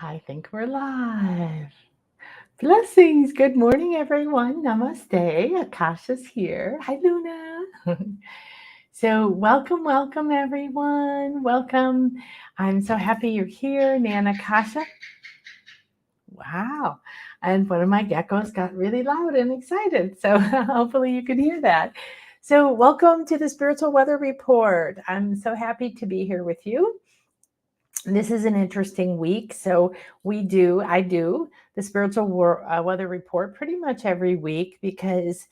I think we're live. Blessings. Good morning, everyone. Namaste. Akasha's here. Hi, Luna. So, welcome, everyone. Welcome. I'm so happy you're here, Nana Kasha. Wow. And one of my geckos got really loud and excited. So, hopefully, you can hear that. So, welcome to the Spiritual Weather Report. I'm so happy to be here with you. This is an interesting week. So I do the spiritual weather report pretty much every week because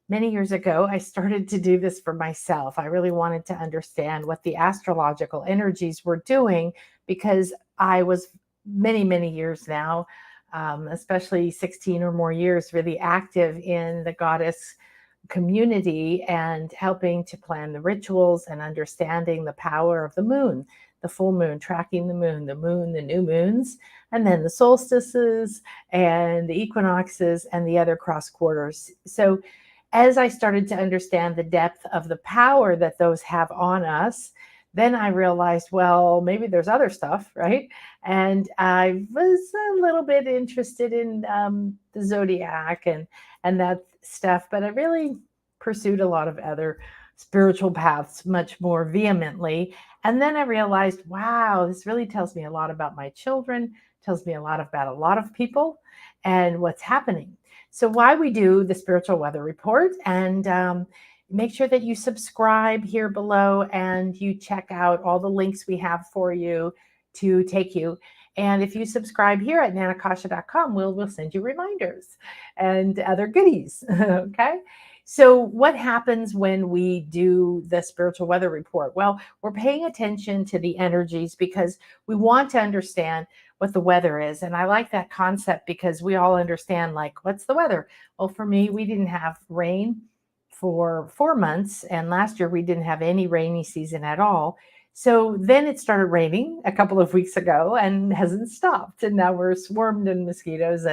many years ago, I started to do this for myself. I really wanted to understand what the astrological energies were doing because I was many years now, especially 16 or more years, really active in the goddess community and helping to plan the rituals and understanding the power of the moon, the full moon, tracking the moon, the new moons, and then the solstices and the equinoxes and the other cross quarters. So as I started to understand the depth of the power that those have on us, then I realized, well, maybe there's other stuff, right? And I was a little bit interested in the zodiac and that stuff, but I really pursued a lot of other spiritual paths much more vehemently. And then I realized, wow, this really tells me a lot about my children, tells me a lot about a lot of people and what's happening. So why we do the spiritual weather report, and make sure that you subscribe here below and you check out all the links we have for you to take you. And if you subscribe here at nanakasha.com, we'll send you reminders and other goodies. Okay. So what happens when we do the spiritual weather report? Well, we're paying attention to the energies because we want to understand what the weather is. And I like that concept because we all understand, like, what's the weather? Well, for me, we didn't have rain for 4 months. And last year we didn't have any rainy season at all. So then it started raining a couple of weeks ago and hasn't stopped. And now we're swarmed in mosquitoes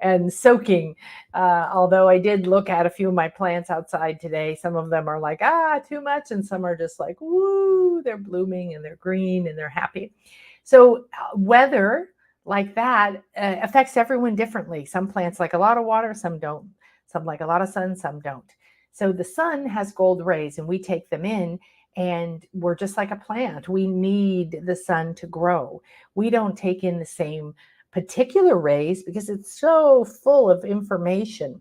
and soaking. Although I did look at a few of my plants outside today. Some of them are like, too much. And some are just like, woo, they're blooming and they're green and they're happy. So weather like that affects everyone differently. Some plants like a lot of water, some don't. Some like a lot of sun, some don't. So the sun has gold rays and we take them in, and we're just like a plant. We need the sun to grow. We don't take in the same particular rays because it's so full of information,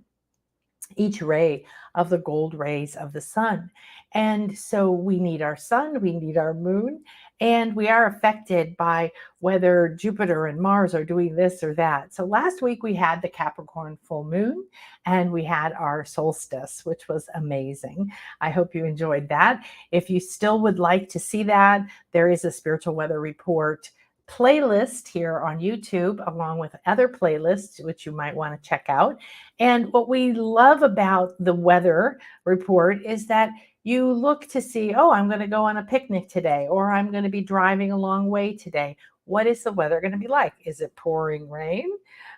each ray of the gold rays of the sun. And so we need our sun, we need our moon, and we are affected by whether Jupiter and Mars are doing this or that. So last week we had the Capricorn full moon and we had our solstice, which was amazing. I hope you enjoyed that. If you still would like to see that, there is a spiritual weather report playlist here on YouTube, along with other playlists, which you might want to check out. And what we love about the weather report is that you look to see, oh, I'm going to go on a picnic today, or I'm going to be driving a long way today. What is the weather going to be like? Is it pouring rain?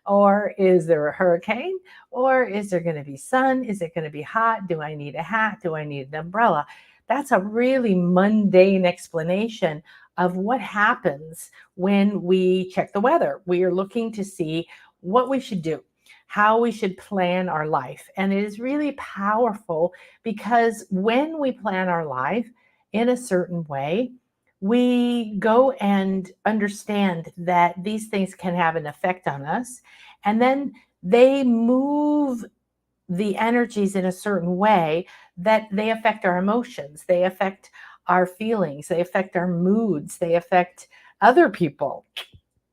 Or is there a hurricane? Or is there going to be sun? Is it going to be hot? Do I need a hat? Do I need an umbrella? That's a really mundane explanation of what happens when we check the weather. We are looking to see what we should do, how we should plan our life. And it is really powerful because when we plan our life in a certain way, we go and understand that these things can have an effect on us. And then they move the energies in a certain way that they affect our emotions, they affect our feelings, they affect our moods, they affect other people,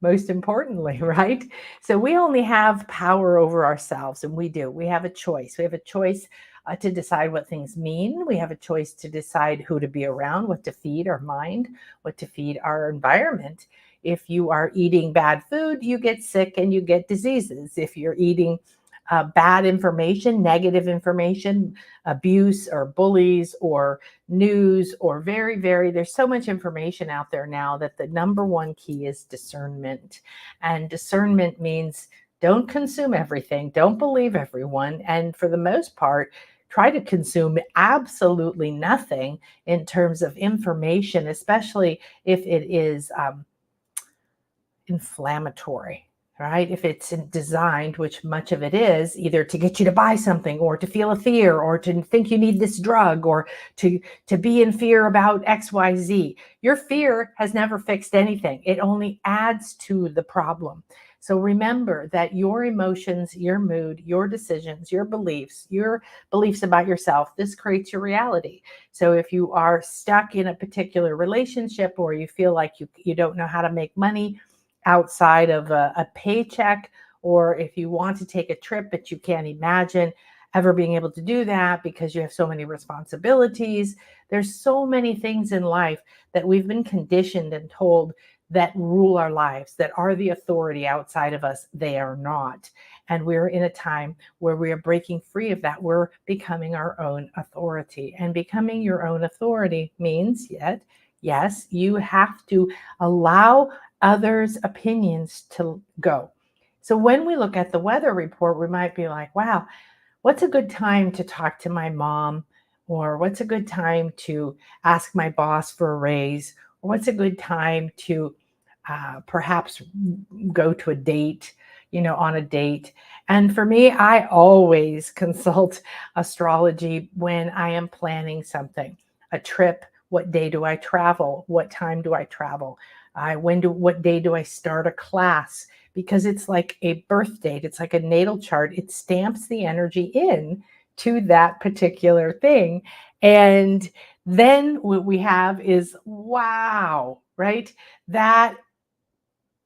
most importantly, right? So we only have power over ourselves, and we do. We have a choice. We have a choice to decide what things mean. We have a choice to decide who to be around, what to feed our mind, what to feed our environment. If you are eating bad food, you get sick and you get diseases. If you're eating bad information, negative information, abuse or bullies or news or there's so much information out there now that the number one key is discernment. And discernment means don't consume everything, don't believe everyone. And for the most part, try to consume absolutely nothing in terms of information, especially if it is inflammatory, right? If it's designed, which much of it is, either to get you to buy something or to feel a fear or to think you need this drug or to be in fear about XYZ. Your fear has never fixed anything. It only adds to the problem. So remember that your emotions, your mood, your decisions, your beliefs about yourself, this creates your reality. So if you are stuck in a particular relationship or you feel like you don't know how to make money outside of a paycheck, or if you want to take a trip but you can't imagine ever being able to do that because you have so many responsibilities. There's so many things in life that we've been conditioned and told that rule our lives, that are the authority outside of us. They are not. And we're in a time where we are breaking free of that. We're becoming our own authority. And becoming your own authority means, yes, you have to allow others' opinions to go. So when we look at the weather report, we might be like, wow, what's a good time to talk to my mom? Or what's a good time to ask my boss for a raise? Or what's a good time to perhaps go to a date, on a date? And for me, I always consult astrology when I am planning something, a trip. What day do I travel? What time do I travel? What day do I start a class? Because it's like a birth date. It's like a natal chart. It stamps the energy in to that particular thing. And then what we have is, wow, right? That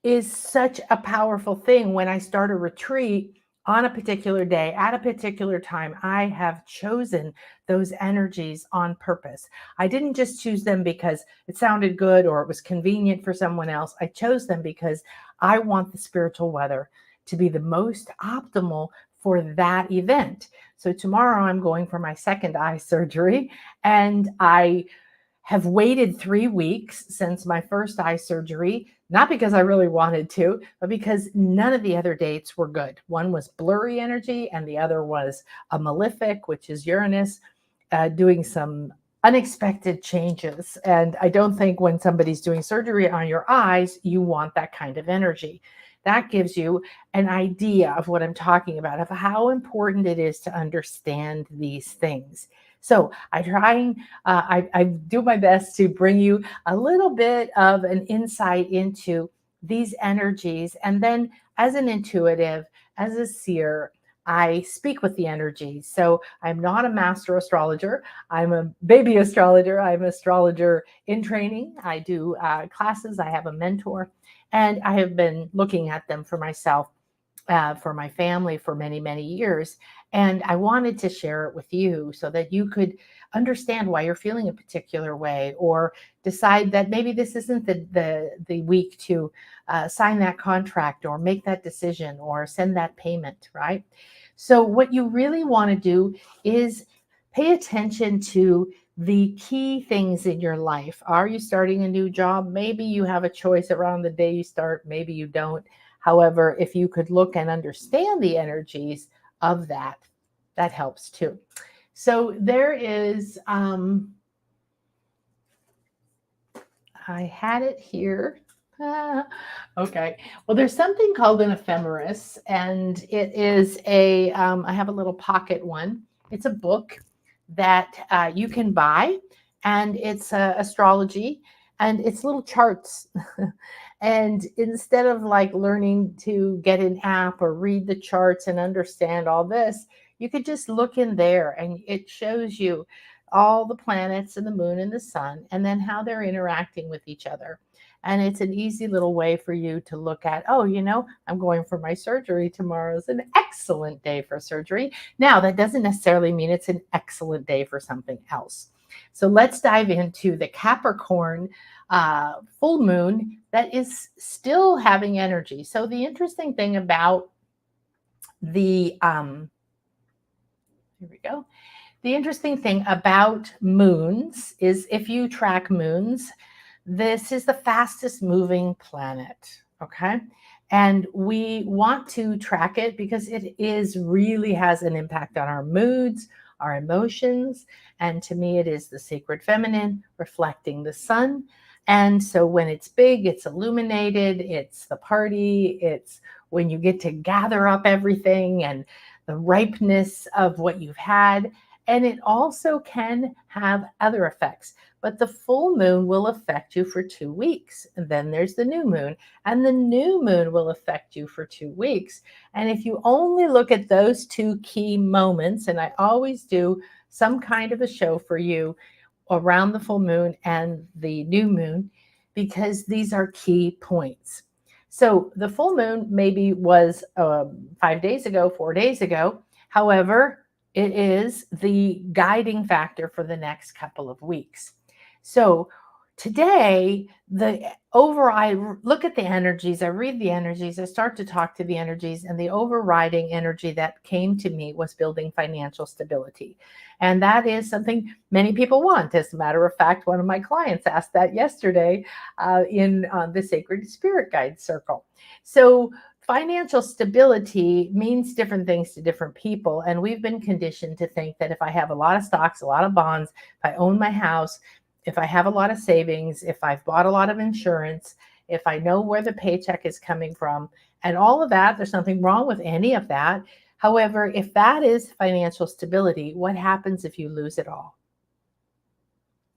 is such a powerful thing. When I start a retreat on a particular day at a particular time, I have chosen those energies on purpose. I didn't just choose them because it sounded good or it was convenient for someone else. I chose them because I want the spiritual weather to be the most optimal for that event. So tomorrow I'm going for my second eye surgery, and I have waited 3 weeks since my first eye surgery, not because I really wanted to, but because none of the other dates were good. One was blurry energy, and the other was a malefic, which is Uranus, doing some unexpected changes. And I don't think when somebody's doing surgery on your eyes, you want that kind of energy. That gives you an idea of what I'm talking about, of how important it is to understand these things. So I do my best to bring you a little bit of an insight into these energies. And then as an intuitive, as a seer, I speak with the energies. So I'm not a master astrologer. I'm a baby astrologer. I'm an astrologer in training. I do classes. I have a mentor, and I have been looking at them for myself, for my family for many, many years. And I wanted to share it with you so that you could understand why you're feeling a particular way, or decide that maybe this isn't the week to sign that contract or make that decision or send that payment, right? So what you really want to do is pay attention to the key things in your life. Are you starting a new job? Maybe you have a choice around the day you start, maybe you don't. However, if you could look and understand the energies of that, that helps too. So there is, I had it here. Okay. Well, there's something called an ephemeris, and it is I have a little pocket one. It's a book that you can buy, and it's astrology, and it's little charts. And instead of like learning to get an app or read the charts and understand all this, you could just look in there, and it shows you all the planets and the moon and the sun, and then how they're interacting with each other. And it's an easy little way for you to look at, oh, I'm going for my surgery. Tomorrow's an excellent day for surgery. Now, that doesn't necessarily mean it's an excellent day for something else. So let's dive into the Capricorn full moon that is still having energy. So the interesting thing about here we go. The interesting thing about moons is, if you track moons, this is the fastest moving planet, okay? And we want to track it because it really has an impact on our moods, our emotions. And to me, it is the sacred feminine reflecting the sun. And so when it's big, it's illuminated, it's the party, it's when you get to gather up everything and the ripeness of what you've had. And it also can have other effects. But the full moon will affect you for 2 weeks. And then there's the new moon, and the new moon will affect you for 2 weeks. And if you only look at those two key moments, and I always do some kind of a show for you around the full moon and the new moon, because these are key points. So the full moon maybe was 5 days ago, 4 days ago. However, it is the guiding factor for the next couple of weeks. So today, I look at the energies, I read the energies, I start to talk to the energies, and the overriding energy that came to me was building financial stability. And that is something many people want. As a matter of fact, one of my clients asked that yesterday in the Sacred Spirit Guide Circle. So financial stability means different things to different people. And we've been conditioned to think that if I have a lot of stocks, a lot of bonds, if I own my house, if I have a lot of savings, if I've bought a lot of insurance, if I know where the paycheck is coming from, and all of that, there's nothing wrong with any of that. However, if that is financial stability, what happens if you lose it all?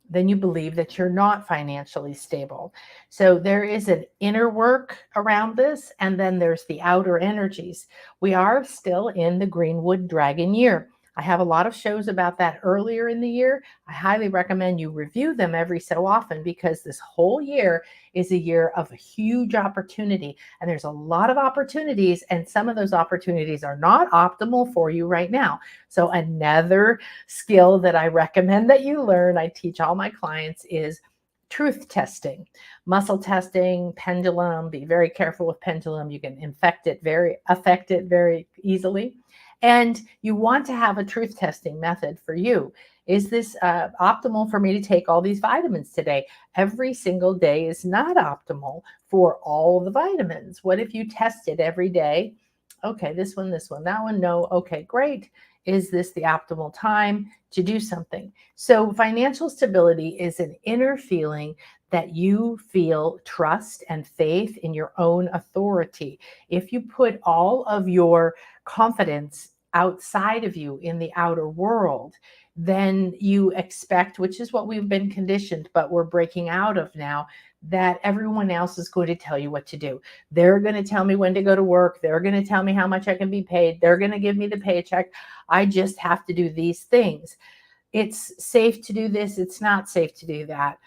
Then you believe that you're not financially stable. So there is an inner work around this, and then there's the outer energies. We are still in the Greenwood Dragon year. I have a lot of shows about that earlier in the year. I highly recommend you review them every so often, because this whole year is a year of a huge opportunity. And there's a lot of opportunities, and some of those opportunities are not optimal for you right now. So another skill that I recommend that you learn, I teach all my clients, is truth testing, muscle testing, pendulum. Be very careful with pendulum. You can affect it very easily. And you want to have a truth testing method for you. Is this optimal for me to take all these vitamins today? Every single day is not optimal for all the vitamins. What if you test it every day? Okay, this one, that one, no. Okay, great. Is this the optimal time to do something? So financial stability is an inner feeling that you feel trust and faith in your own authority. If you put all of your confidence outside of you in the outer world, then you expect, which is what we've been conditioned, but we're breaking out of now, that everyone else is going to tell you what to do. They're going to tell me when to go to work. They're going to tell me how much I can be paid. They're going to give me the paycheck. I just have to do these things. It's safe to do this. It's not safe to do that.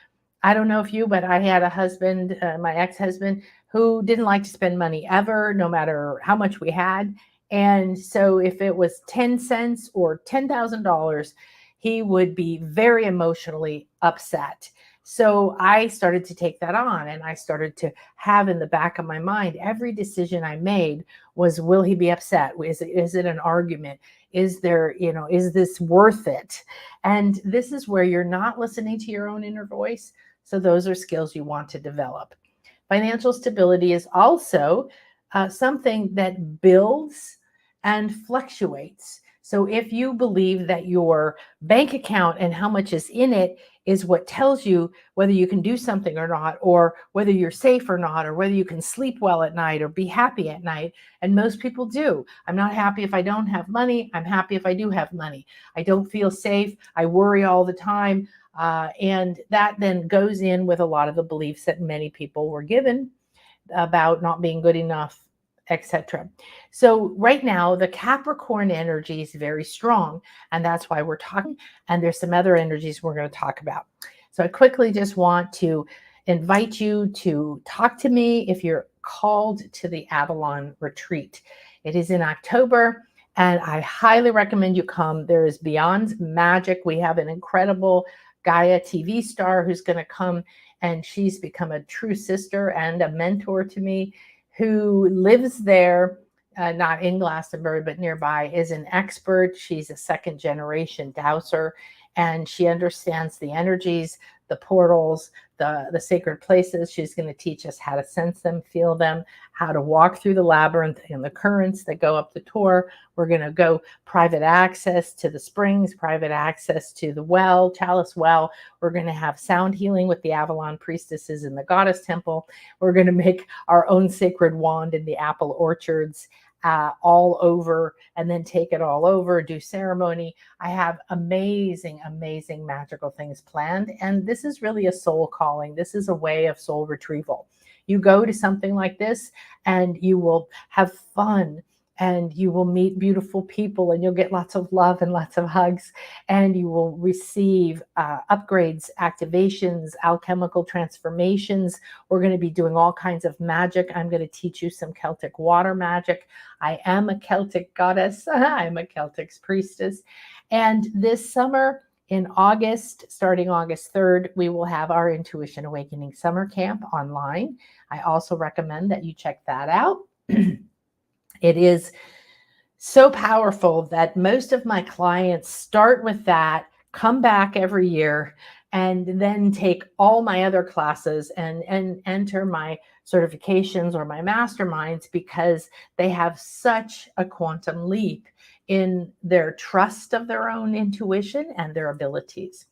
I don't know if you, but I had a husband, my ex-husband, who didn't like to spend money ever, no matter how much we had. And so if it was 10 cents or $10,000, he would be very emotionally upset. So I started to take that on, and I started to have in the back of my mind, every decision I made was, will he be upset? Is it an argument? Is this worth it? And this is where you're not listening to your own inner voice. So those are skills you want to develop. Financial stability is also something that builds and fluctuates. So if you believe that your bank account and how much is in it is what tells you whether you can do something or not, or whether you're safe or not, or whether you can sleep well at night or be happy at night, and most people do. I'm not happy if I don't have money. I'm happy if I do have money. I don't feel safe. I worry all the time. And that then goes in with a lot of the beliefs that many people were given about not being good enough, etc. So right now, the Capricorn energy is very strong, and that's why we're talking. And there's some other energies we're going to talk about. So I quickly just want to invite you to talk to me if you're called to the Avalon retreat. It is in October, and I highly recommend you come. There is Beyond Magic. We have an incredible Gaia TV star who's going to come, and she's become a true sister and a mentor to me, who lives there, not in Glastonbury, but nearby, is an expert. She's a second generation dowser, and she understands the energies, the portals, the sacred places. She's going to teach us how to sense them, feel them, how to walk through the labyrinth and the currents that go up the tour. We're going to go private access to the springs, private access to the well, Chalice Well. We're going to have sound healing with the Avalon priestesses in the goddess temple. We're going to make our own sacred wand in the apple orchards all over, and then take it all over, do ceremony. I have amazing, amazing magical things planned. And this is really a soul calling. This is a way of soul retrieval. You go to something like this and you will have fun, and you will meet beautiful people, and you'll get lots of love and lots of hugs, and you will receive upgrades, activations, alchemical transformations. We're going to be doing all kinds of magic. I'm going to teach you some Celtic water magic. I am a Celtic goddess. I'm a Celtic priestess. And this summer, in August, starting August 3rd, we will have our Intuition Awakening Summer Camp online. I also recommend that you check that out. It is so powerful that most of my clients start with that, come back every year, and then take all my other classes and enter my certifications or my masterminds, because they have such a quantum leap in their trust of their own intuition and their abilities.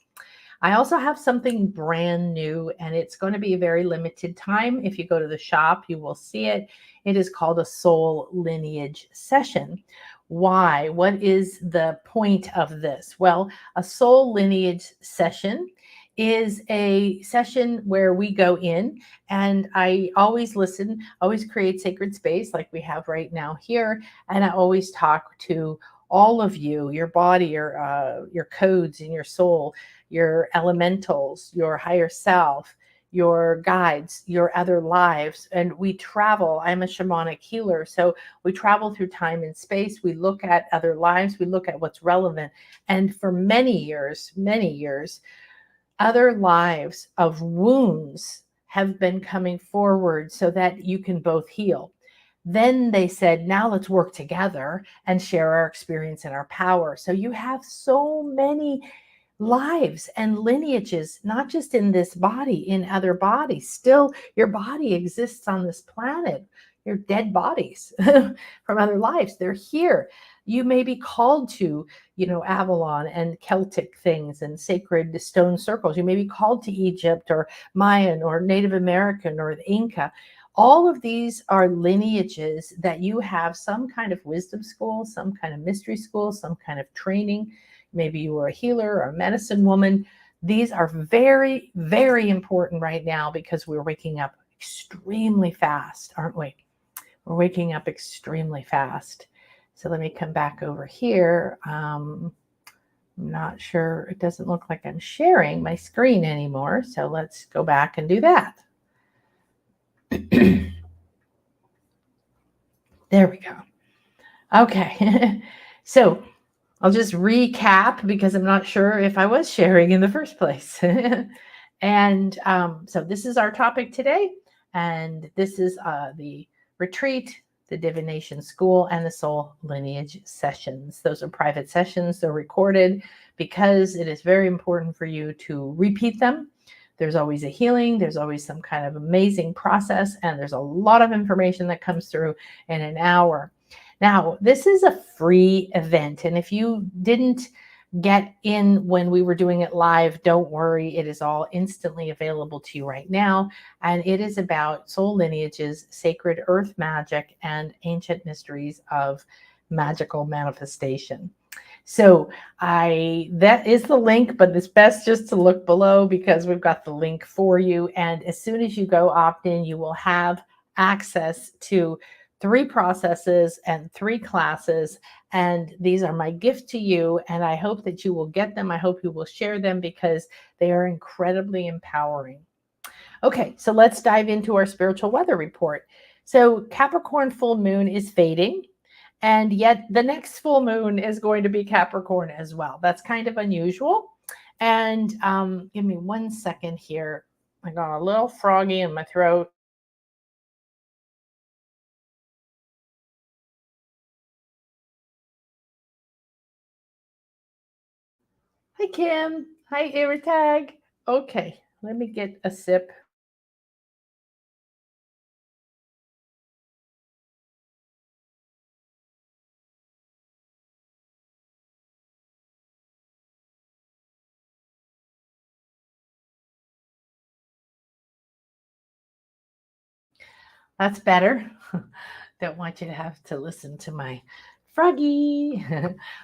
I also have something brand new, and it's going to be a very limited time. If you go to the shop, you will see it. It is called a soul lineage session. Why? What is the point of this? Well, a soul lineage session is a session where we go in, and I always listen, always create sacred space like we have right now here. And I always talk to all of you, your body, your codes in your soul, your elementals, your higher self, your guides, your other lives. And we travel. I'm a shamanic healer. So we travel through time and space. We look at other lives. We look at what's relevant. And for many years, other lives of wounds have been coming forward so that you can both heal. Then they said, now let's work together and share our experience and our power. So you have so many lives and lineages, not just in this body, in other bodies. Still, your body exists on this planet. Your dead bodies from other lives, they're here. You may be called to, Avalon and Celtic things and sacred stone circles. You may be called to Egypt or Mayan or Native American or the Inca. All of these are lineages that you have some kind of wisdom school, some kind of mystery school, some kind of training. Maybe you were a healer or a medicine woman. These are very, very important right now, because we're waking up extremely fast, aren't we? We're waking up extremely fast. So let me come back over here. I'm not sure. It doesn't look like I'm sharing my screen anymore. So let's go back and do that. There we go. Okay. So I'll just recap, because I'm not sure if I was sharing in the first place. And so this is our topic today. And this is the retreat, the divination school, and the soul lineage sessions. Those are private sessions. They're recorded because it is very important for you to repeat them. There's always a healing. There's always some kind of amazing process. And there's a lot of information that comes through in an hour. Now, this is a free event. And if you didn't get in when we were doing it live, don't worry. It is all instantly available to you right now. And it is about soul lineages, sacred earth magic, and ancient mysteries of magical manifestation. So that is the link, but it's best just to look below, because we've got the link for you. And as soon as you go opt in, you will have access to 3 processes and 3 classes. And these are my gift to you. And I hope that you will get them. I hope you will share them, because they are incredibly empowering. Okay, so let's dive into our spiritual weather report. So Capricorn full moon is fading. And yet the next full moon is going to be Capricorn as well. That's kind of unusual. And give me 1 second here. I got a little froggy in my throat. Hi, Kim. Hi, Airtag. Okay, Let me get a sip. That's better. Don't want you to have to listen to my froggy.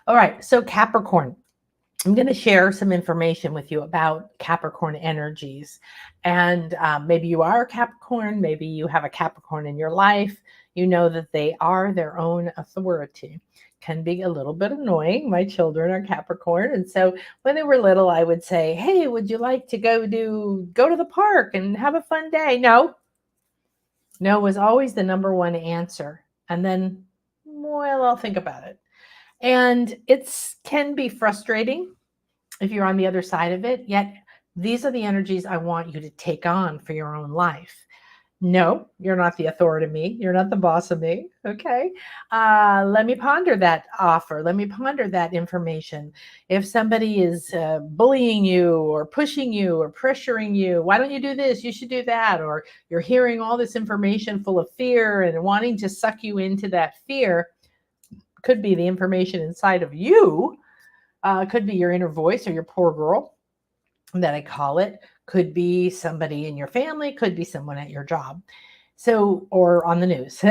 All right, so Capricorn. I'm going to share some information with you about Capricorn energies. And maybe you are a Capricorn, maybe you have a Capricorn in your life. You know that they are their own authority. Can be a little bit annoying. My children are Capricorn. And so when they were little, I would say, hey, would you like to go to the park and have a fun day? No. No was always the number one answer. And then, well, I'll think about it. And it's can be frustrating if you're on the other side of it, yet these are the energies I want you to take on for your own life. No, you're not the authority of me. You're not the boss of me. Okay. Let me ponder that offer. Let me ponder that information. If somebody is bullying you or pushing you or pressuring you, why don't you do this? You should do that. Or you're hearing all this information full of fear and wanting to suck you into that fear. Could be the information inside of you. Could be your inner voice or your poor girl that I call it. Could be somebody in your family, could be someone at your job. So, or on the news.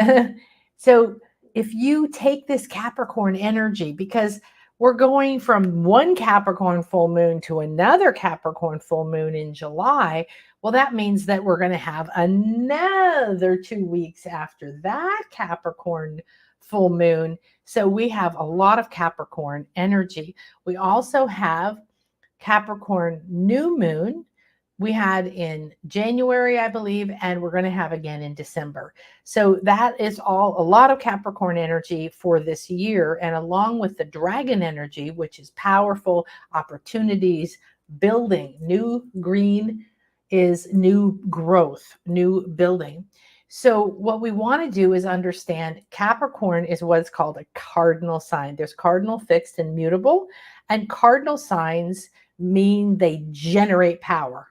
So, if you take this Capricorn energy, because we're going from one Capricorn full moon to another Capricorn full moon in July, well, that means that we're going to have another 2 weeks after that Capricorn full moon. So, we have a lot of Capricorn energy. We also have Capricorn new moon. We had in January, I believe, and we're going to have again in December. So that is all a lot of Capricorn energy for this year. And along with the dragon energy, which is powerful opportunities, building, new green is new growth, new building. So what we want to do is understand Capricorn is what's called a cardinal sign. There's cardinal, fixed, and mutable. And cardinal signs mean they generate power.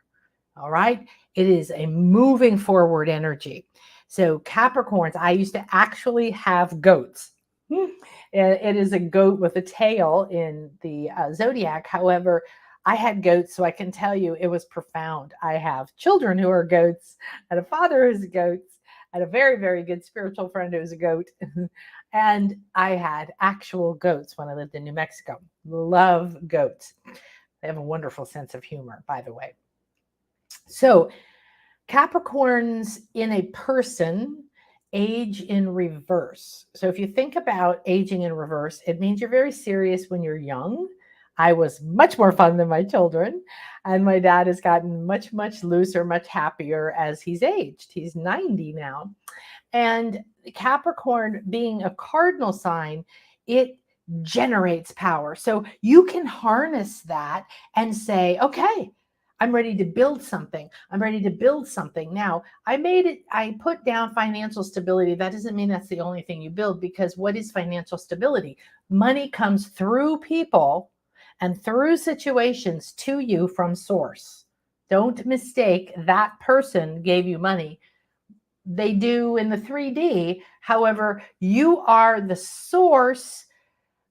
All right. It is a moving forward energy. So Capricorns, I used to actually have goats. It is a goat with a tail in the zodiac. However, I had goats, so I can tell you it was profound. I have children who are goats, and a father who's a goat, and a very, very good spiritual friend who's a goat. And I had actual goats when I lived in New Mexico. Love goats. They have a wonderful sense of humor, by the way. So Capricorns in a person age in reverse. So if you think about aging in reverse, it means you're very serious when you're young. I was much more fun than my children. And my dad has gotten much, much looser, much happier as he's aged. He's 90 now. And Capricorn being a cardinal sign, it generates power. So you can harness that and say, okay, I'm ready to build something. I'm ready to build something. Now, I put down financial stability. That doesn't mean that's the only thing you build, because what is financial stability? Money comes through people and through situations to you from source. Don't mistake that person gave you money. They do in the 3D. However, you are the source,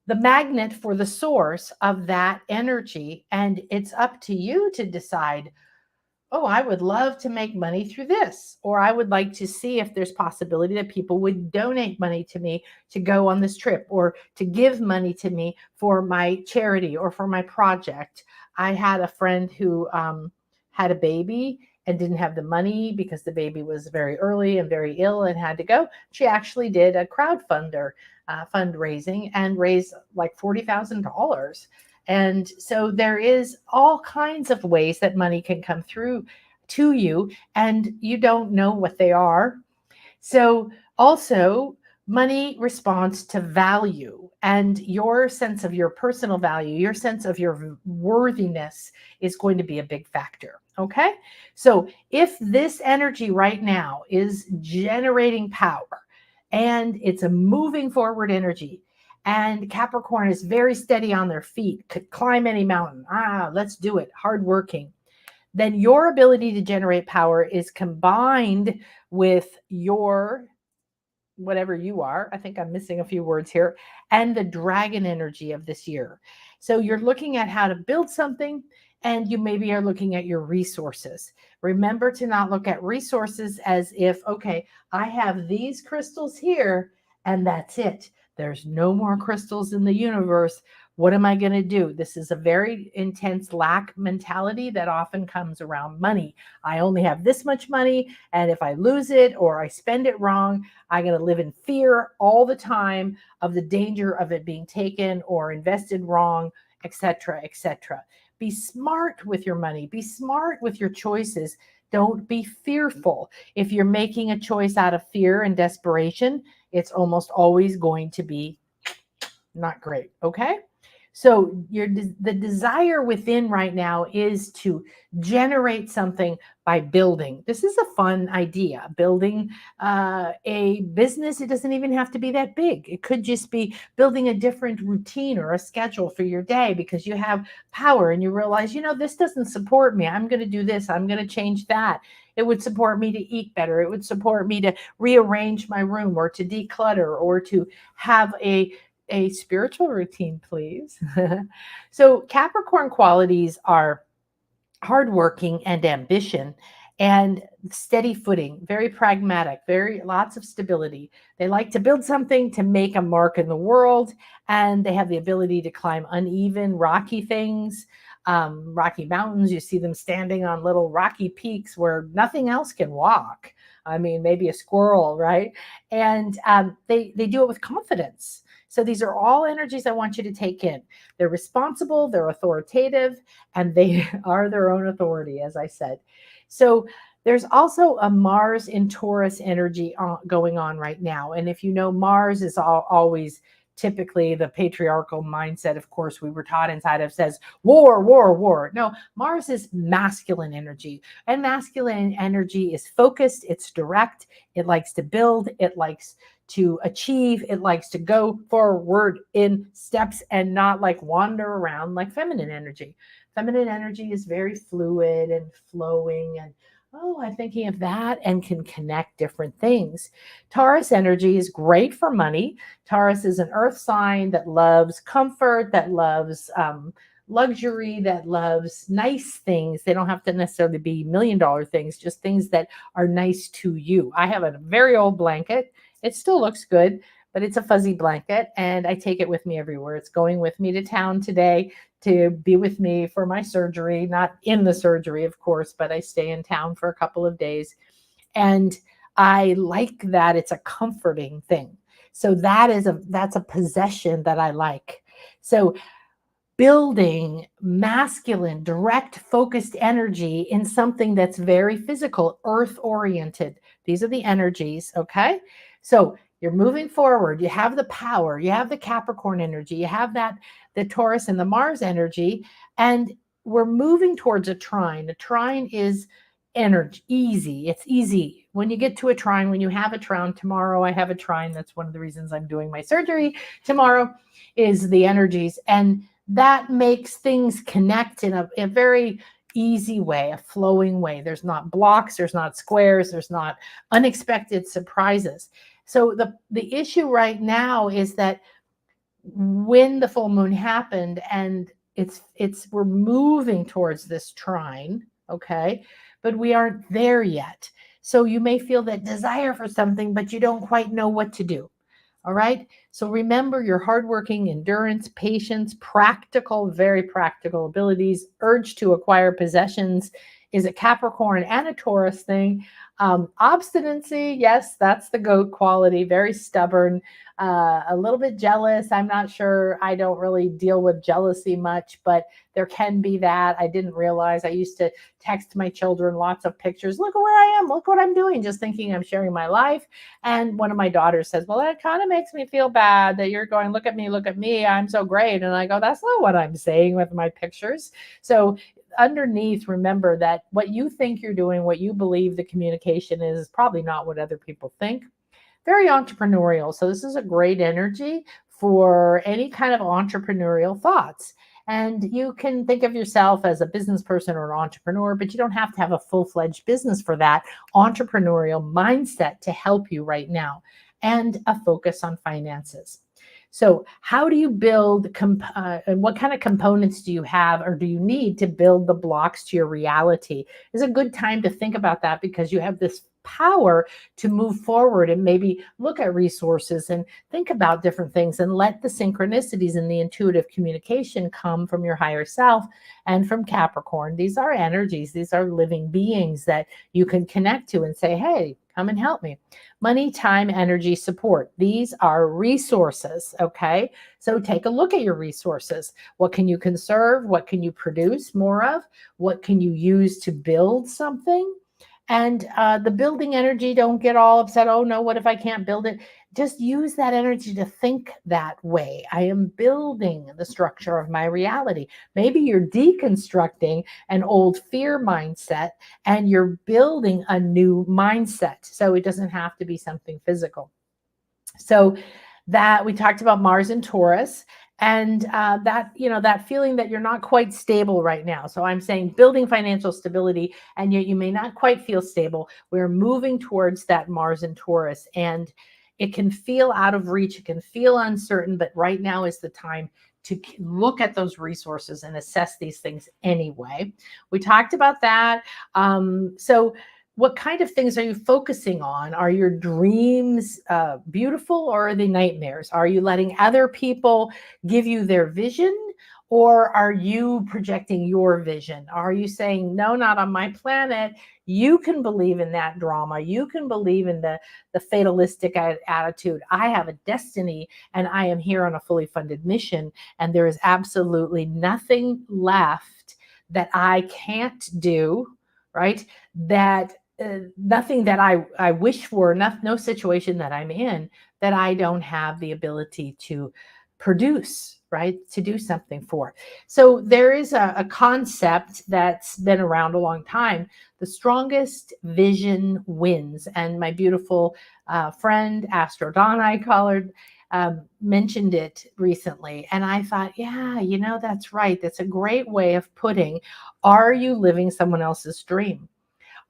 the magnet for the source of that energy. And it's up to you to decide, oh, I would love to make money through this, or I would like to see if there's possibility that people would donate money to me to go on this trip, or to give money to me for my charity or for my project. I had a friend who had a baby and didn't have the money because the baby was very early and very ill and had to go. She actually did a fundraising and raised like $40,000. And so there is all kinds of ways that money can come through to you, and you don't know what they are. So also, money responds to value, and your sense of your personal value, your sense of your worthiness is going to be a big factor. Okay. So if this energy right now is generating power and it's a moving forward energy, and Capricorn is very steady on their feet, could climb any mountain. Let's do it. Hardworking. then your ability to generate power is combined with your whatever you are. I think I'm missing a few words here, and the dragon energy of this year. So you're looking at how to build something, and you maybe are looking at your resources. Remember to not look at resources as if, okay, I have these crystals here and that's it. There's no more crystals in the universe. What am I going to do? This is a very intense lack mentality that often comes around money. I only have this much money, and if I lose it or I spend it wrong, I'm going to live in fear all the time of the danger of it being taken or invested wrong, etc., etc. Be smart with your money. Be smart with your choices. Don't be fearful. If you're making a choice out of fear and desperation, it's almost always going to be not great. Okay? So the desire within right now is to generate something by building. This is a fun idea, building a business. It doesn't even have to be that big. It could just be building a different routine or a schedule for your day because you have power and you realize, this doesn't support me. I'm going to do this. I'm going to change that. It would support me to eat better. It would support me to rearrange my room or to declutter or to have a spiritual routine, please. So Capricorn qualities are hardworking and ambition and steady footing, very pragmatic, very lots of stability. They like to build something to make a mark in the world, and they have the ability to climb uneven, rocky things, rocky mountains. You see them standing on little rocky peaks where nothing else can walk. I mean, maybe a squirrel, right? And they do it with confidence. So these are all energies I want you to take in. They're responsible, they're authoritative, and they are their own authority, as I said. So there's also a Mars in Taurus energy going on right now. And if you know, Mars is always typically the patriarchal mindset, of course, we were taught inside of says war, war, war. No, Mars is masculine energy, and masculine energy is focused, it's direct, it likes to build, it likes to achieve, it likes to go forward in steps and not like wander around like feminine energy. Feminine energy is very fluid and flowing and I'm thinking of that and can connect different things. Taurus energy is great for money. Taurus is an earth sign that loves comfort, that loves luxury, that loves nice things. They don't have to necessarily be $1 million things, just things that are nice to you. I have a very old blanket. It still looks good, but it's a fuzzy blanket, and I take it with me everywhere. It's going with me to town today to be with me for my surgery, not in the surgery, of course, but I stay in town for a couple of days. And I like that it's a comforting thing. So that's a possession that I like. So building masculine, direct, focused energy in something that's very physical, earth oriented. These are the energies, okay? So you're moving forward. You have the power. You have the Capricorn energy. You have the Taurus and the Mars energy. And we're moving towards a trine. A trine is energy, easy. It's easy. When you get to a trine, when you have a trine, tomorrow I have a trine. That's one of the reasons I'm doing my surgery tomorrow is the energies. And that makes things connect in a very easy way, a flowing way. There's not blocks, there's not squares, there's not unexpected surprises. So the issue right now is that when the full moon happened and we're moving towards this trine, okay, but we aren't there yet. So you may feel that desire for something, but you don't quite know what to do. All right. So remember your hardworking, endurance, patience, practical, very practical abilities, urge to acquire possessions is a Capricorn and a Taurus thing. Obstinacy, yes, that's the goat quality, very stubborn, a little bit jealous. I'm not sure. I don't really deal with jealousy much, but there can be that. I didn't realize. I used to text my children lots of pictures. Look where I am. Look what I'm doing. Just thinking I'm sharing my life. And one of my daughters says, well, that kind of makes me feel bad that you're going, look at me. I'm so great. And I go, that's not what I'm saying with my pictures. So underneath, remember that what you think you're doing, what you believe the communication is probably not what other people think. Very entrepreneurial. So this is a great energy for any kind of entrepreneurial thoughts. And you can think of yourself as a business person or an entrepreneur, but you don't have to have a full-fledged business for that. Entrepreneurial mindset to help you right now, and a focus on finances. So how do you build, and what kind of components do you have or do you need to build the blocks to your reality? It's a good time to think about that, because you have this power to move forward and maybe look at resources and think about different things, and let the synchronicities and the intuitive communication come from your higher self and from Capricorn. These are energies, these are living beings that you can connect to and say, hey, come and help me. Money, time, energy, support. These are resources, okay? So take a look at your resources. What can you conserve? What can you produce more of? What can you use to build something? And the building energy, don't get all upset. Oh no, what if I can't build it? Just use that energy to think that way. I am building the structure of my reality. Maybe you're deconstructing an old fear mindset and you're building a new mindset. So it doesn't have to be something physical. So that we talked about Mars and Taurus, and that feeling that you're not quite stable right now. So I'm saying building financial stability, and yet you may not quite feel stable. We're moving towards that Mars and Taurus, and it can feel out of reach. It can feel uncertain, but right now is the time to look at those resources and assess these things anyway. We talked about that. So what kind of things are you focusing on? Are your dreams beautiful, or are they nightmares? Are you letting other people give you their vision, or are you projecting your vision? Are you saying, no, not on my planet? You can believe in that drama. You can believe in the fatalistic attitude. I have a destiny and I am here on a fully funded mission, and there is absolutely nothing left that I can't do, right? That nothing that I wish for, no situation that I'm in that I don't have the ability to produce, right? To do something for. So there is a concept that's been around a long time. The strongest vision wins. And my beautiful friend, Astro Dawn, I call her, mentioned it recently. And I thought, yeah, that's right. That's a great way of putting, are you living someone else's dream?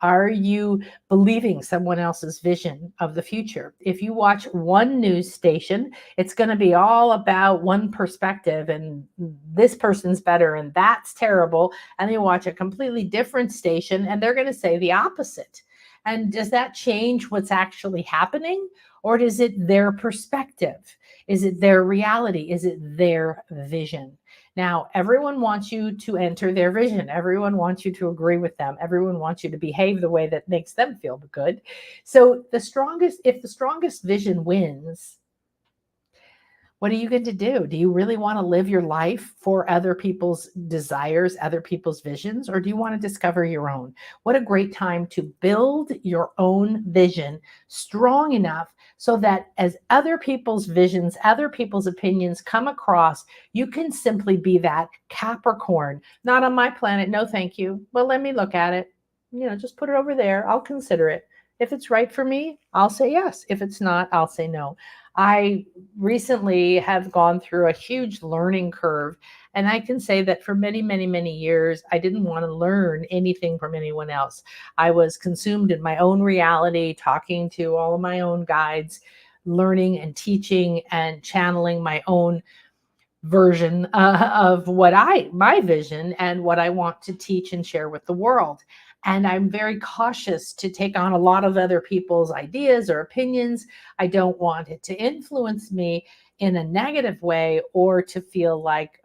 Are you believing someone else's vision of the future? If you watch one news station, it's going to be all about one perspective, and this person's better and that's terrible. And you watch a completely different station and they're going to say the opposite. And does that change what's actually happening? Or is it their perspective? Is it their reality? Is it their vision? Now, everyone wants you to enter their vision. Everyone wants you to agree with them. Everyone wants you to behave the way that makes them feel good. So if the strongest vision wins, what are you going to do? Do you really want to live your life for other people's desires, other people's visions, or do you want to discover your own? What a great time to build your own vision strong enough so that as other people's visions, other people's opinions come across, you can simply be that Capricorn. Not on my planet, no thank you. Well, let me look at it. Just put it over there. I'll consider it. If it's right for me, I'll say yes. If it's not, I'll say no. I recently have gone through a huge learning curve, and I can say that for many, many, many years, I didn't want to learn anything from anyone else. I was consumed in my own reality, talking to all of my own guides, learning and teaching and channeling my own version of my vision and what I want to teach and share with the world. And I'm very cautious to take on a lot of other people's ideas or opinions. I don't want it to influence me in a negative way, or to feel like,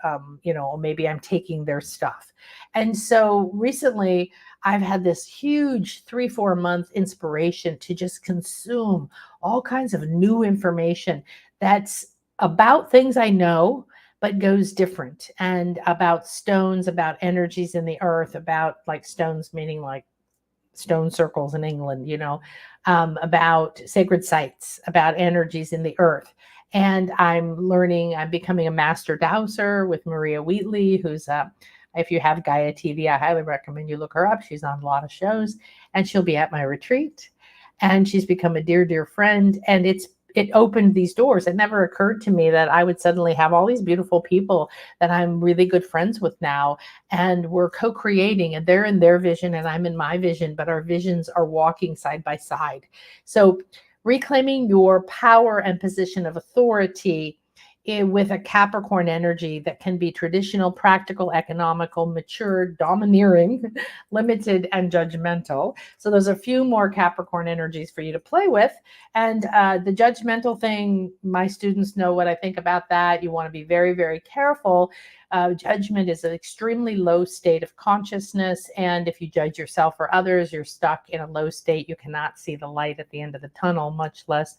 maybe I'm taking their stuff. And so recently I've had this huge 3-4 month inspiration to just consume all kinds of new information that's about things I know, but goes different, and about stones, about energies in the earth, about like stones, meaning like stone circles in England, about sacred sites, about energies in the earth. And I'm becoming a master dowser with Maria Wheatley, who's if you have Gaia TV, I highly recommend you look her up. She's on a lot of shows, and she'll be at my retreat. And she's become a dear, dear friend. And it's it opened these doors. It never occurred to me that I would suddenly have all these beautiful people that I'm really good friends with now, and we're co-creating, and they're in their vision and I'm in my vision, but our visions are walking side by side. So reclaiming your power and position of authority with a Capricorn energy that can be traditional, practical, economical, mature, domineering, limited, and judgmental. So there's a few more Capricorn energies for you to play with. And the judgmental thing, my students know what I think about that. You want to be very, very careful. Judgment is an extremely low state of consciousness. And if you judge yourself or others, you're stuck in a low state. You cannot see the light at the end of the tunnel, much less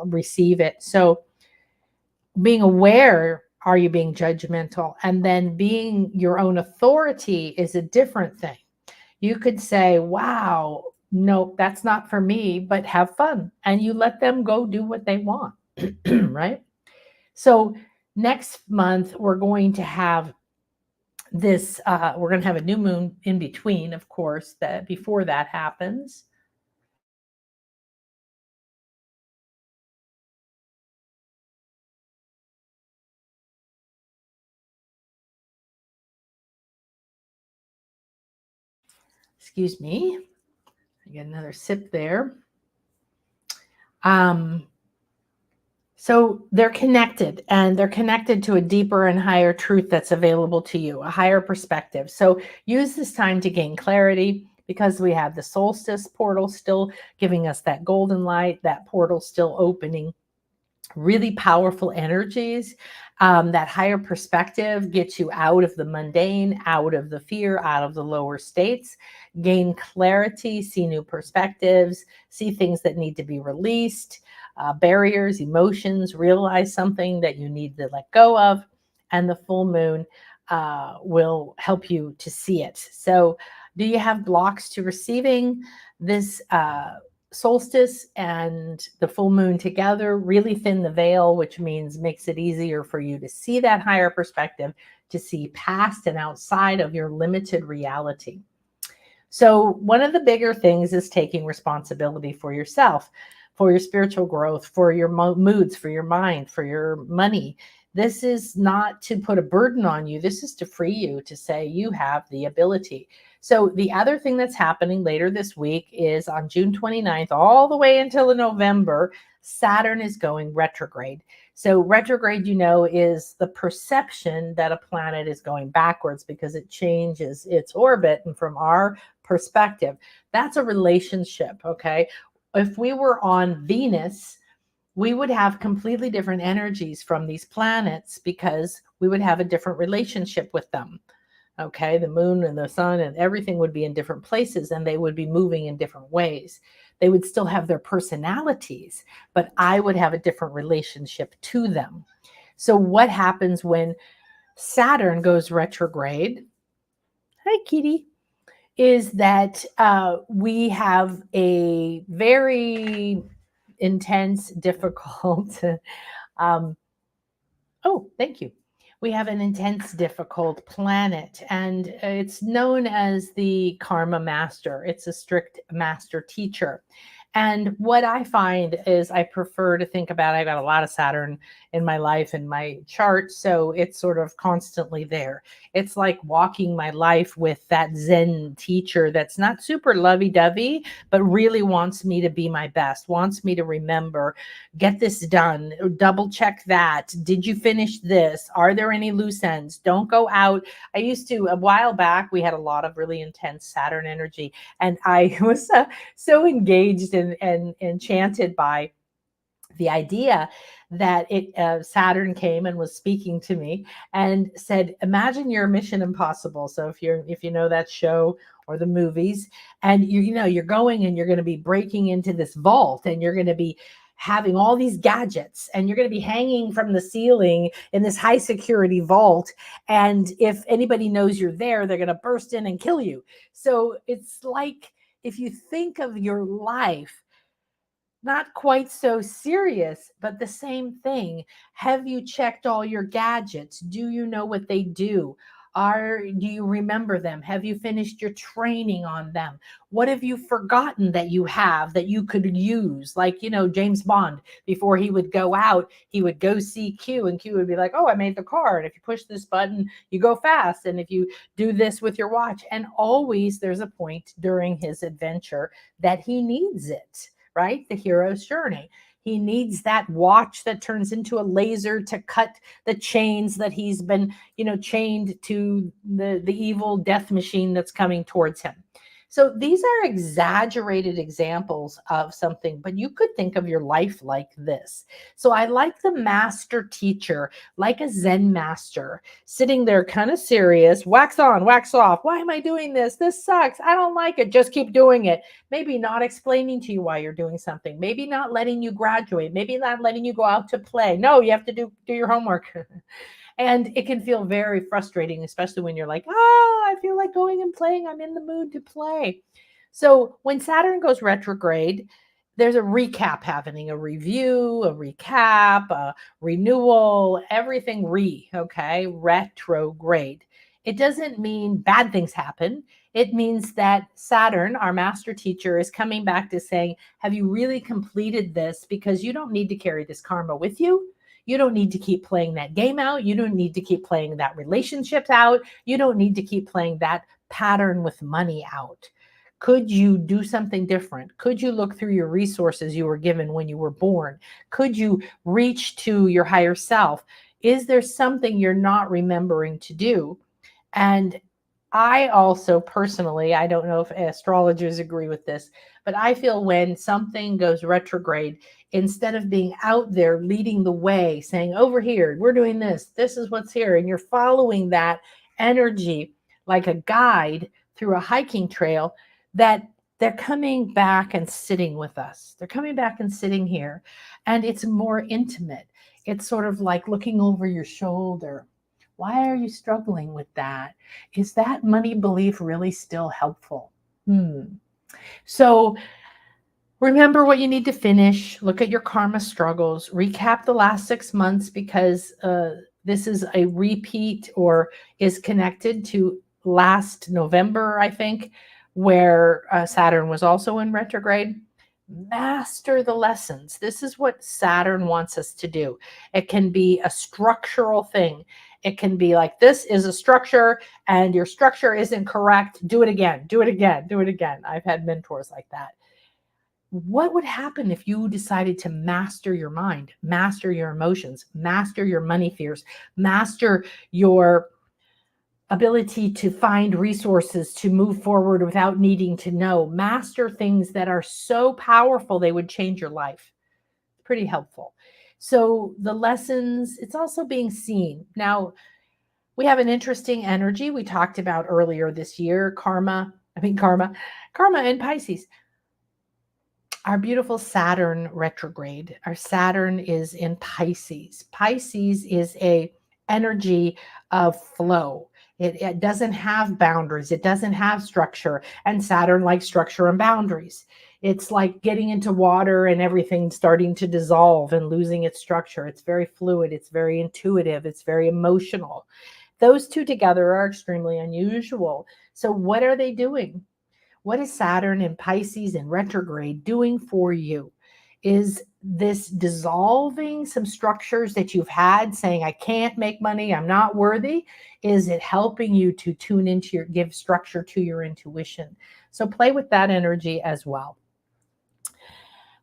receive it. So being aware, are you being judgmental? And then being your own authority is a different thing. You could say, wow, no, that's not for me, but have fun. And you let them go do what they want, right? So next month, we're going to have this, we're going to have a new moon in between, of course, that before that happens. Excuse me. I get another sip there. So they're connected, and they're connected to a deeper and higher truth that's available to you, a higher perspective. So use this time to gain clarity, because we have the solstice portal still giving us that golden light, that portal still opening. Really powerful energies. That higher perspective gets you out of the mundane, out of the fear, out of the lower states, gain clarity, see new perspectives, see things that need to be released, barriers, emotions, realize something that you need to let go of. And the full moon will help you to see it. So do you have blocks to receiving this solstice and the full moon together? Really thin the veil, which means makes it easier for you to see that higher perspective, to see past and outside of your limited reality. So one of the bigger things is taking responsibility for yourself, for your spiritual growth, for your moods, for your mind, for your money. This is not to put a burden on you. This is to free you, to say you have the ability. So the other thing that's happening later this week is on June 29th, all the way until November, Saturn is going retrograde. So retrograde, you know, is the perception that a planet is going backwards because it changes its orbit. And from our perspective, that's a relationship, okay? If we were on Venus, we would have completely different energies from these planets because we would have a different relationship with them. Okay, the moon and the sun and everything would be in different places, and they would be moving in different ways. They would still have their personalities, but I would have a different relationship to them. So what happens when Saturn goes retrograde? Hi, Kitty. Is that we have a very intense, difficult, oh, thank you. We have an intense, difficult planet, and it's known as the karma master. It's a strict master teacher. And what I find is I prefer to think about, I've got a lot of Saturn in my life and my chart, so it's sort of constantly there. It's like walking my life with that Zen teacher that's not super lovey-dovey, but really wants me to be my best, wants me to remember, get this done, double check that. Did you finish this? Are there any loose ends? Don't go out. I used to, a while back, we had a lot of really intense Saturn energy, and I was so engaged and enchanted by the idea that Saturn came and was speaking to me and said, imagine you're Mission Impossible. So if you know that show or the movies, and you're going and you're going to be breaking into this vault, and you're going to be having all these gadgets, and you're going to be hanging from the ceiling in this high security vault. And if anybody knows you're there, they're going to burst in and kill you. So it's like, if you think of your life, not quite so serious, but the same thing. Have you checked all your gadgets? Do you know what they do? Do you remember them? Have you finished your training on them? What have you forgotten that you have that you could use? Like, James Bond, before he would go out, he would go see Q, and Q would be like, oh, I made the car. And if you push this button, you go fast. And if you do this with your watch, and always there's a point during his adventure that he needs it, right? The hero's journey. He needs that watch that turns into a laser to cut the chains that he's been, chained to the evil death machine that's coming towards him. So these are exaggerated examples of something, but you could think of your life like this. So I like the master teacher, like a Zen master, sitting there kind of serious, wax on, wax off. Why am I doing this? This sucks. I don't like it. Just keep doing it. Maybe not explaining to you why you're doing something. Maybe not letting you graduate. Maybe not letting you go out to play. No, you have to do your homework. And it can feel very frustrating, especially when you're like, I feel like going and playing. I'm in the mood to play. So when Saturn goes retrograde, there's a recap happening, a review, a recap, a renewal, everything retrograde. It doesn't mean bad things happen. It means that Saturn, our master teacher, is coming back to saying, have you really completed this? Because you don't need to carry this karma with you. You don't need to keep playing that game out. You don't need to keep playing that relationship out. You don't need to keep playing that pattern with money out. Could you do something different? Could you look through your resources you were given when you were born? Could you reach to your higher self? Is there something you're not remembering to do? And I also personally, I don't know if astrologers agree with this, but I feel when something goes retrograde, instead of being out there leading the way, saying, over here, we're doing this is what's here, and you're following that energy like a guide through a hiking trail, that they're coming back and sitting with us. They're coming back and sitting here, and it's more intimate. It's sort of like looking over your shoulder. Why are you struggling with that? Is that money belief really still helpful? So remember what you need to finish. Look at your karma struggles. Recap the last 6 months, because this is a repeat or is connected to last November, I think, where Saturn was also in retrograde. Master the lessons. This is what Saturn wants us to do. It can be a structural thing. It can be like, this is a structure and your structure isn't correct. Do it again, do it again, do it again. I've had mentors like that. What would happen if you decided to master your mind, master your emotions, master your money fears, master your ability to find resources to move forward without needing to know, master things that are so powerful they would change your life? Pretty helpful. So the lessons, it's also being seen. Now, we have an interesting energy we talked about earlier this year, karma and Pisces. Our beautiful Saturn retrograde. Our Saturn is in Pisces. Pisces is a energy of flow. It doesn't have boundaries. It doesn't have structure. And Saturn likes structure and boundaries. It's like getting into water and everything starting to dissolve and losing its structure. It's very fluid. It's very intuitive. It's very emotional. Those two together are extremely unusual. So what are they doing? What is Saturn in Pisces in retrograde doing for you? Is this dissolving some structures that you've had, saying, I can't make money, I'm not worthy? Is it helping you to tune into give structure to your intuition? So play with that energy as well.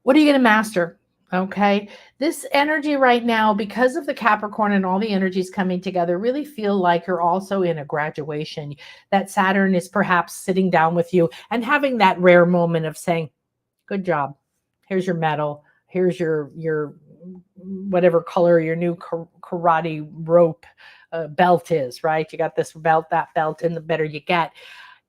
What are you going to master? Okay. This energy right now, because of the Capricorn and all the energies coming together, really feel like you're also in a graduation, that Saturn is perhaps sitting down with you and having that rare moment of saying, good job. Here's your medal. Here's your whatever color your new karate rope belt is, right? You got this belt, that belt, and the better you get.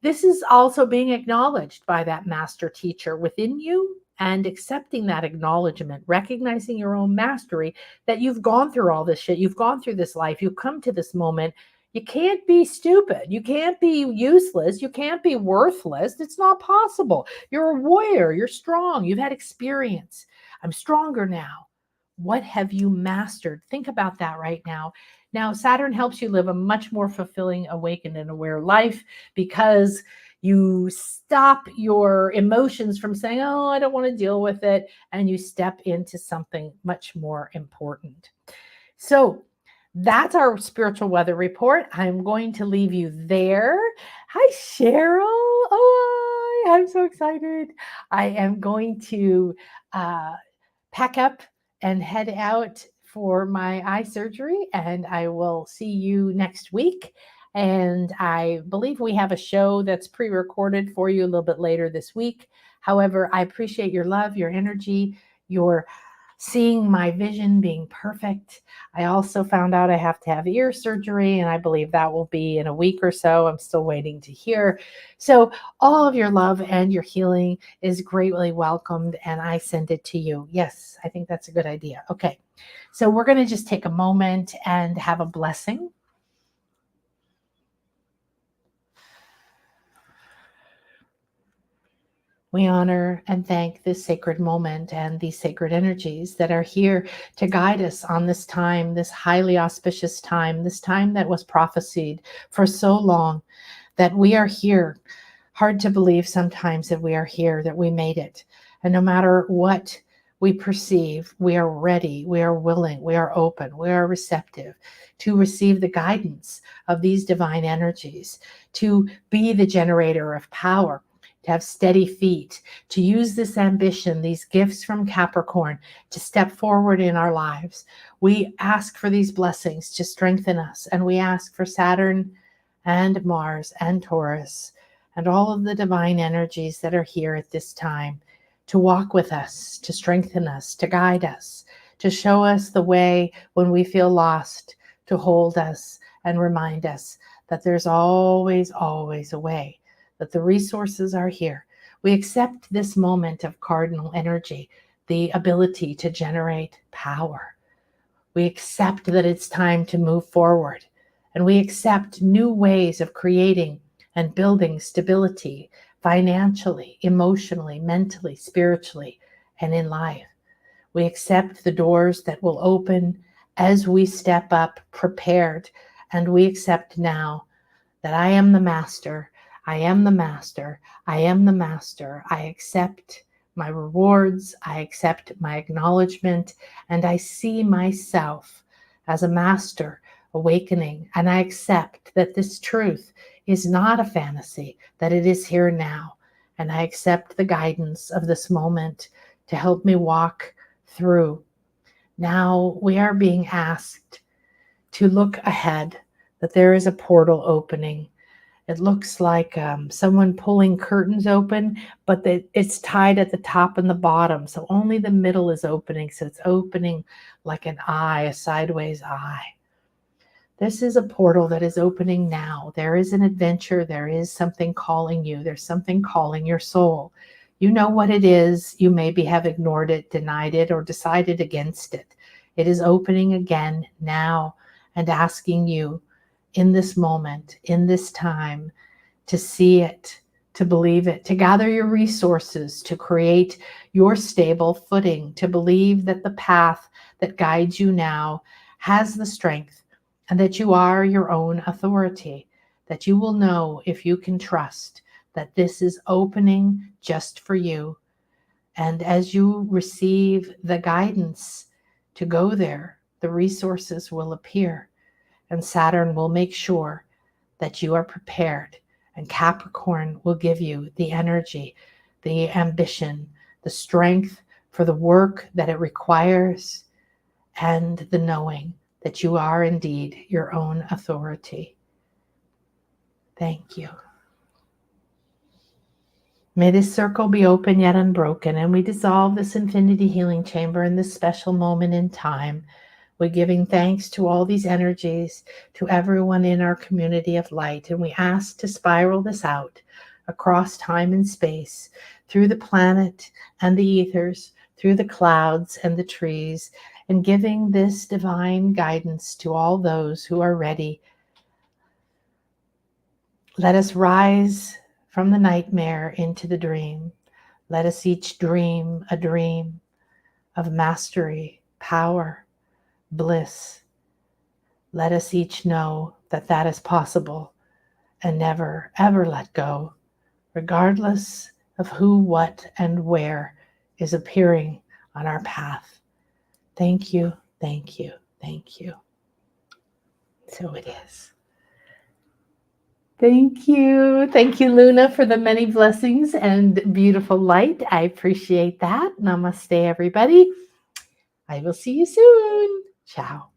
This is also being acknowledged by that master teacher within you, and accepting that acknowledgement, recognizing your own mastery, that you've gone through all this shit. You've gone through this life. You've come to this moment. You can't be stupid. You can't be useless. You can't be worthless. It's not possible. You're a warrior. You're strong. You've had experience. I'm stronger now. What have you mastered? Think about that right now. Now, Saturn helps you live a much more fulfilling, awakened, and aware life because you stop your emotions from saying, oh, I don't want to deal with it, and you step into something much more important. So that's our spiritual weather report. I'm going to leave you there. Hi, Cheryl. Oh, I'm so excited. I am going to pack up and head out for my eye surgery, and I will see you next week. And I believe we have a show that's pre-recorded for you a little bit later this week. However, I appreciate your love, your energy, your seeing my vision being perfect. I also found out I have to have ear surgery, and I believe that will be in a week or so. I'm still waiting to hear. So all of your love and your healing is greatly welcomed, and I send it to you. Yes, I think that's a good idea. Okay, so we're going to just take a moment and have a blessing. We honor and thank this sacred moment and these sacred energies that are here to guide us on this time, this highly auspicious time, this time that was prophesied for so long, that we are here. Hard to believe sometimes that we are here, that we made it. And no matter what we perceive, we are ready, we are willing, we are open, we are receptive to receive the guidance of these divine energies, to be the generator of power, to have steady feet, to use this ambition, these gifts from Capricorn, to step forward in our lives. We ask for these blessings to strengthen us, and we ask for Saturn and Mars and Taurus and all of the divine energies that are here at this time to walk with us, to strengthen us, to guide us, to show us the way when we feel lost, to hold us and remind us that there's always, always a way, that the resources are here. We accept this moment of cardinal energy, the ability to generate power. We accept that it's time to move forward, and we accept new ways of creating and building stability financially, emotionally, mentally, spiritually, and in life. We accept the doors that will open as we step up prepared, and we accept now that I am the master. I am the master. I am the master. I accept my rewards. I accept my acknowledgement, and I see myself as a master awakening. And I accept that this truth is not a fantasy, that it is here now. And I accept the guidance of this moment to help me walk through. Now we are being asked to look ahead, that there is a portal opening. It looks like someone pulling curtains open, but it's tied at the top and the bottom. So only the middle is opening. So it's opening like an eye, a sideways eye. This is a portal that is opening now. There is an adventure. There is something calling you. There's something calling your soul. You know what it is. You maybe have ignored it, denied it, or decided against it. It is opening again now and asking you in this moment, in this time, to see it, to believe it, to gather your resources, to create your stable footing, to believe that the path that guides you now has the strength, and that you are your own authority, that you will know if you can trust that this is opening just for you. And as you receive the guidance to go there, the resources will appear. And Saturn will make sure that you are prepared. And Capricorn will give you the energy, the ambition, the strength for the work that it requires, and the knowing that you are indeed your own authority. Thank you. May this circle be open yet unbroken, and we dissolve this infinity healing chamber in this special moment in time. We're giving thanks to all these energies, to everyone in our community of light, and we ask to spiral this out across time and space, through the planet and the ethers, through the clouds and the trees, and giving this divine guidance to all those who are ready. Let us rise from the nightmare into the dream. Let us each dream a dream of mastery, power, bliss, Let us each know that that is possible and never, ever let go, regardless of who, what, and where is appearing on our path. Thank you, thank you, thank you. So it is. Thank you. Thank you, Luna, for the many blessings and beautiful light. I appreciate that. Namaste, everybody. I will see you soon. Ciao.